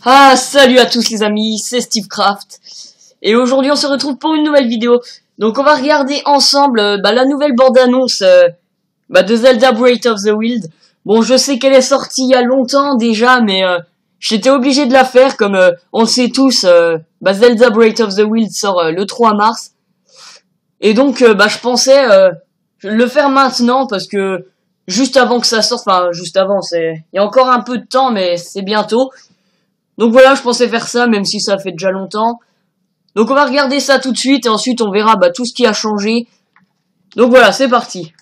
Ah, salut à tous les amis, c'est SteveCraft. Et aujourd'hui on se retrouve pour une nouvelle vidéo. Donc on va regarder ensemble la nouvelle bande-annonce de Zelda Breath of the Wild. Bon, je sais qu'elle est sortie il y a longtemps déjà, mais j'étais obligé de la faire comme on le sait tous. Zelda Breath of the Wild sort le 3 mars. Et donc je pensais le faire maintenant parce que juste avant que ça sorte, enfin juste avant, il y a encore un peu de temps, mais c'est bientôt. Donc voilà, je pensais faire ça, même si ça fait déjà longtemps. Donc on va regarder ça tout de suite, et ensuite on verra tout ce qui a changé. Donc voilà, c'est parti.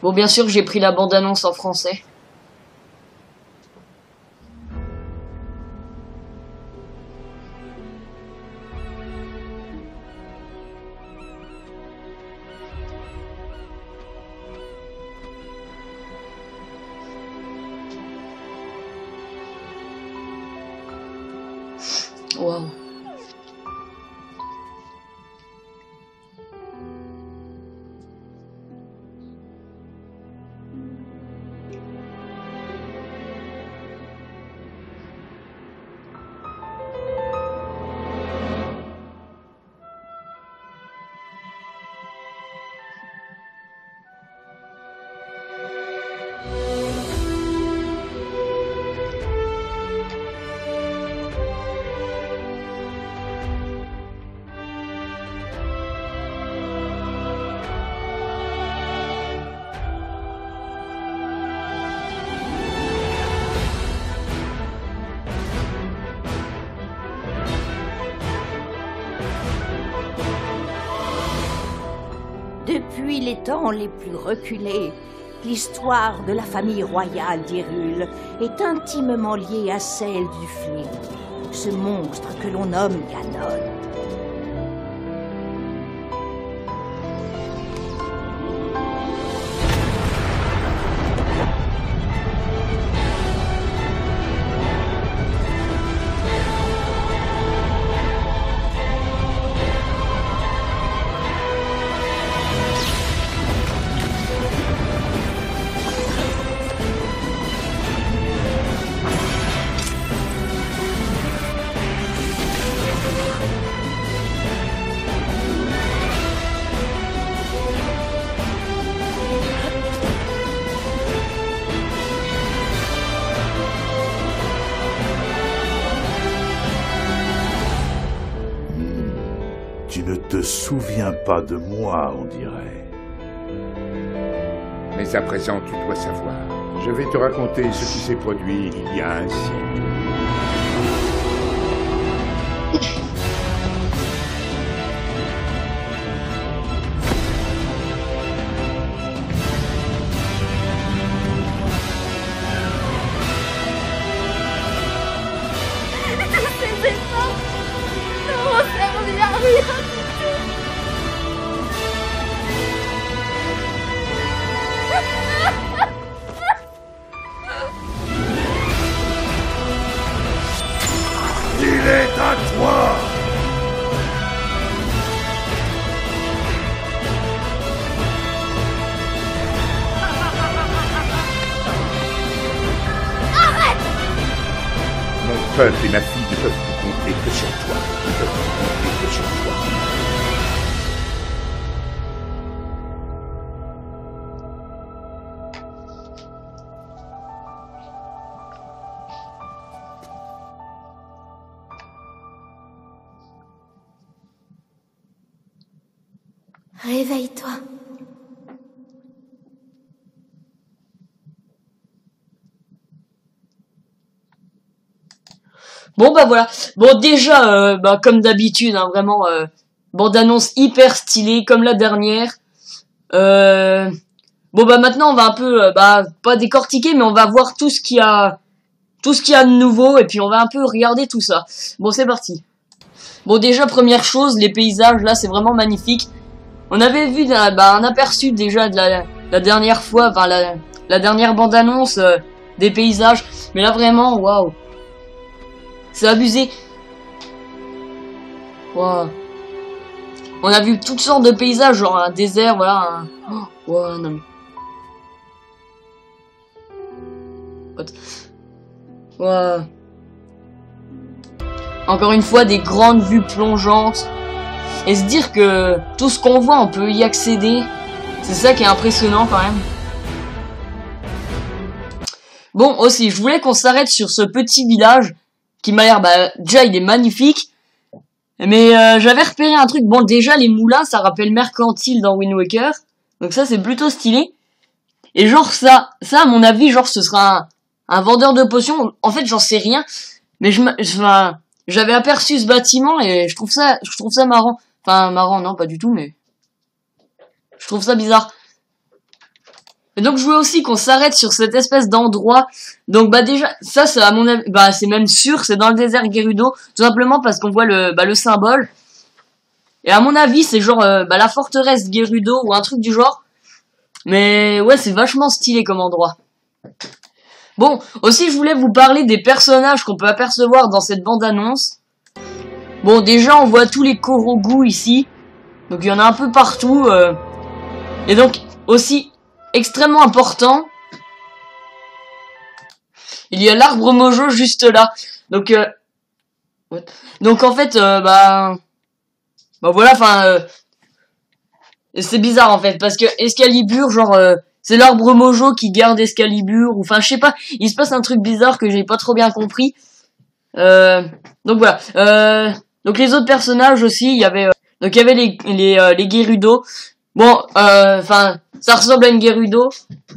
Bon, bien sûr, j'ai pris la bande-annonce en français. Waouh. Depuis les temps les plus reculés, l'histoire de la famille royale d'Hyrule est intimement liée à celle du fléau, ce monstre que l'on nomme Ganon. Tu ne te souviens pas de moi, on dirait. Mais à présent, tu dois savoir. Je vais te raconter ce qui s'est produit il y a un siècle. Ces efforts n'auront servi à rien. Il est à toi! Mon peuple et ma fille ne peuvent plus compter que sur toi. Ils ne peuvent plus compter que sur toi. Réveille-toi. Bon voilà. Bon déjà, comme d'habitude, hein, vraiment, bande-annonce hyper stylée, comme la dernière. Maintenant on va un peu, pas décortiquer, mais on va voir tout ce qu'il y a de nouveau, et puis on va un peu regarder tout ça. Bon, c'est parti. Bon, déjà, première chose, les paysages, là, c'est vraiment magnifique. On avait vu un aperçu déjà de la dernière fois, la dernière bande-annonce des paysages. Mais là, vraiment, waouh. C'est abusé. Waouh. On a vu toutes sortes de paysages, genre un désert, voilà. Waouh, non mais... What? Waouh. encore une fois, des grandes vues plongeantes. Et se dire que tout ce qu'on voit, on peut y accéder. C'est ça qui est impressionnant quand même. Bon, aussi, je voulais qu'on s'arrête sur ce petit village qui m'a l'air, déjà, il est magnifique. Mais j'avais repéré un truc. Bon, déjà, les moulins, ça rappelle Mercantile dans Wind Waker. Donc ça, c'est plutôt stylé. Et genre, ça, à mon avis, genre, ce sera un vendeur de potions. En fait, j'en sais rien. Mais j'avais aperçu ce bâtiment et je trouve ça marrant. Enfin, marrant, non, pas du tout, mais je trouve ça bizarre. Et donc, je voulais aussi qu'on s'arrête sur cette espèce d'endroit. Donc, déjà, ça, à mon avis, c'est même sûr, c'est dans le désert Gerudo. Tout simplement parce qu'on voit le symbole. Et à mon avis, c'est genre, la forteresse Gerudo ou un truc du genre. Mais, ouais, c'est vachement stylé comme endroit. Bon, aussi, je voulais vous parler des personnages qu'on peut apercevoir dans cette bande-annonce. Bon, déjà, on voit tous les Korogu ici. Donc, il y en a un peu partout. Et donc, aussi, extrêmement important, il y a l'arbre Mojo juste là. Donc, en fait, voilà, enfin, c'est bizarre en fait, parce que Excalibur, genre, c'est l'arbre Mojo qui garde Excalibur, ou enfin, je sais pas, il se passe un truc bizarre que j'ai pas trop bien compris. Donc voilà. Donc les autres personnages aussi, il y avait les Gerudo. Bon, enfin, ça ressemble à une Gerudo,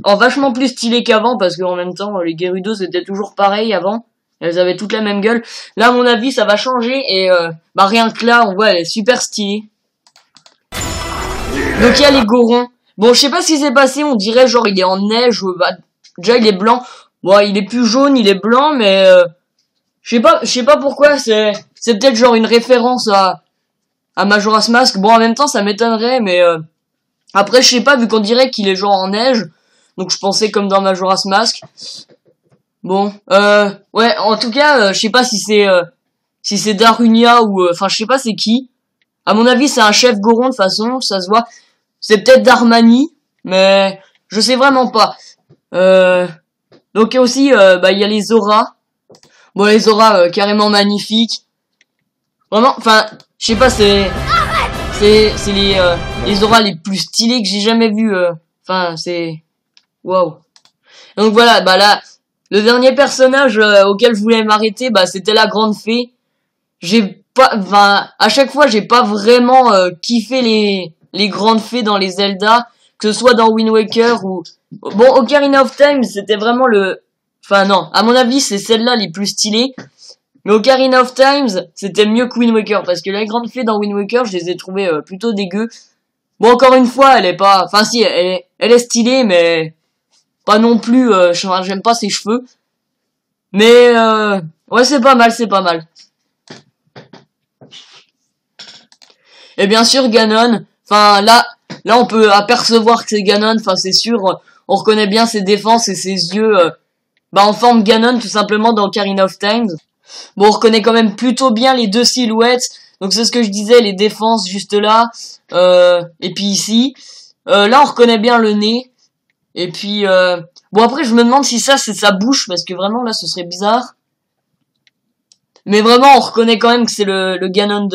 en vachement plus stylé qu'avant, parce qu'en même temps, les Gerudo c'était toujours pareil avant. Elles avaient toutes la même gueule. Là, à mon avis, ça va changer, et rien que là, on voit, elle est super stylée. Donc il y a les Gorons. Bon, je sais pas ce qui s'est passé, on dirait genre il est en neige, déjà il est blanc. Bon, il est plus jaune, il est blanc, mais je sais pas pourquoi, c'est peut-être genre une référence à Majora's Mask. Bon, en même temps, ça m'étonnerait, mais après, je sais pas, vu qu'on dirait qu'il est genre en neige, donc je pensais comme dans Majora's Mask. Bon, ouais, en tout cas, je sais pas si c'est Darunia ou, enfin, je sais pas c'est qui. À mon avis, c'est un chef Goron de toute façon, ça se voit. C'est peut-être Darmani, mais je sais vraiment pas. Donc aussi, il y a les Zora. Bon, les Zora, carrément magnifiques. Vraiment, enfin, je sais pas, c'est les Zora les plus stylés que j'ai jamais vus. Enfin, c'est waouh. Donc voilà, là, le dernier personnage auquel je voulais m'arrêter, c'était la Grande Fée. À chaque fois, j'ai pas vraiment kiffé les Grandes Fées dans les Zelda, que ce soit dans Wind Waker ou bon, Ocarina of Time, c'était vraiment enfin non, à mon avis, c'est celle-là les plus stylées. Mais Ocarina of Time, c'était mieux que Wind Waker, parce que les Grandes Fées dans Wind Waker, je les ai trouvées plutôt dégueu. Bon, encore une fois, elle est pas, enfin si, elle est stylée, mais pas non plus, j'aime pas ses cheveux. Mais ouais, c'est pas mal. Et bien sûr, Ganon. Enfin, là, on peut apercevoir que c'est Ganon. Enfin, c'est sûr, on reconnaît bien ses défenses et ses yeux, en forme Ganon, tout simplement, dans Ocarina of Time. Bon, on reconnaît quand même plutôt bien les deux silhouettes. Donc, c'est ce que je disais, les défenses juste là. Et puis ici. Là, on reconnaît bien le nez. Et puis, bon, après, je me demande si ça, c'est sa bouche, parce que vraiment, là, ce serait bizarre. Mais vraiment, on reconnaît quand même que c'est le Ganon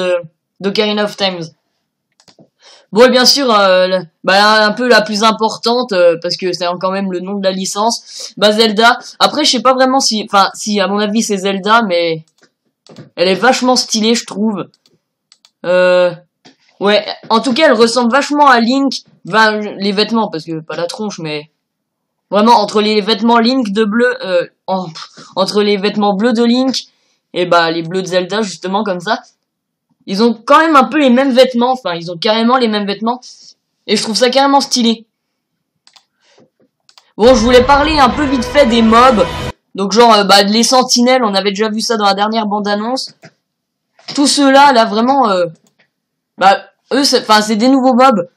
d'Ocarina of Time. Bon, et bien sûr, un peu la plus importante, parce que c'est quand même le nom de la licence, Zelda. Après, je sais pas vraiment si à mon avis c'est Zelda, mais elle est vachement stylée, je trouve. Ouais, en tout cas, elle ressemble vachement à Link. Les vêtements, parce que pas la tronche, mais vraiment entre les vêtements Link de bleu, entre les vêtements bleus de Link et les bleus de Zelda, justement comme ça. Ils ont quand même un peu les mêmes vêtements, enfin, ils ont carrément les mêmes vêtements. Et je trouve ça carrément stylé. Bon, je voulais parler un peu vite fait des mobs. Donc genre, les sentinelles, on avait déjà vu ça dans la dernière bande-annonce. Tous ceux-là, là, vraiment, eux, c'est des nouveaux mobs.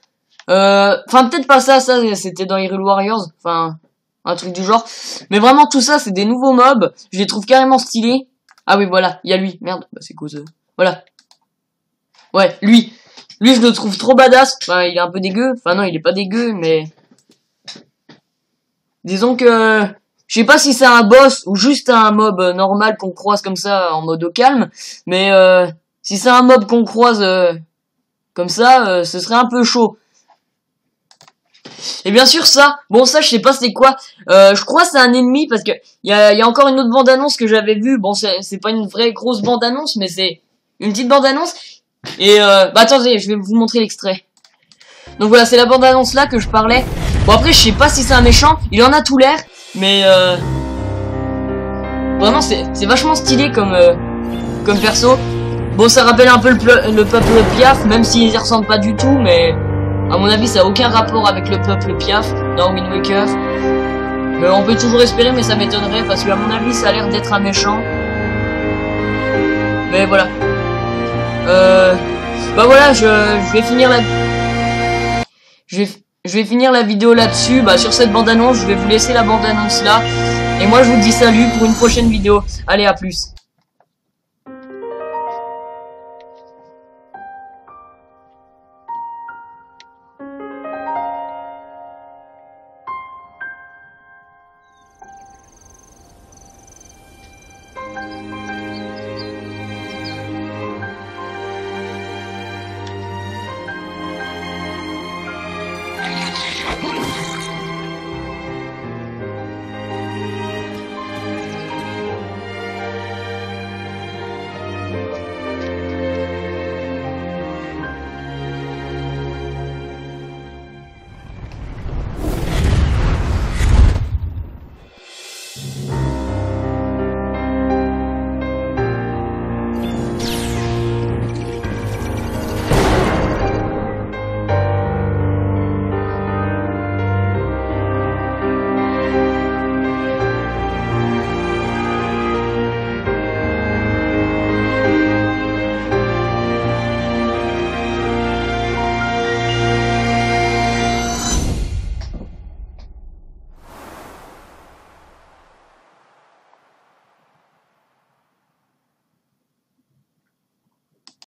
Enfin, peut-être pas ça, c'était dans Hyrule Warriors. Enfin, un truc du genre. Mais vraiment, tout ça, c'est des nouveaux mobs. Je les trouve carrément stylés. Ah oui, voilà, il y a lui. Merde, c'est quoi ça? Voilà. Ouais, lui, je le trouve trop badass. Enfin, il est un peu dégueu. Enfin, non, il est pas dégueu, mais disons que Je sais pas si c'est un boss ou juste un mob normal qu'on croise comme ça en mode au calme, mais si c'est un mob qu'on croise comme ça, ce serait un peu chaud. Et bien sûr ça, bon ça je sais pas c'est quoi, je crois c'est un ennemi parce que y a encore une autre bande-annonce que j'avais vue, bon c'est pas une vraie grosse bande-annonce mais c'est une petite bande-annonce, et bah attendez, je vais vous montrer l'extrait. Donc voilà, c'est la bande-annonce là que je parlais. Bon après je sais pas si c'est un méchant, il en a tout l'air, mais vraiment c'est vachement stylé comme perso. Bon ça rappelle un peu le peuple Piaf, même s'ils y ressemblent pas du tout, mais à mon avis ça a aucun rapport avec le peuple Piaf dans Wind Waker. Mais on peut toujours espérer, mais ça m'étonnerait parce qu'à mon avis ça a l'air d'être un méchant. Mais voilà. Bah voilà, je vais finir la... Je vais finir la vidéo là-dessus, bah sur cette bande-annonce, je vais vous laisser la bande-annonce là. Et moi je vous dis salut pour une prochaine vidéo. Allez, à plus.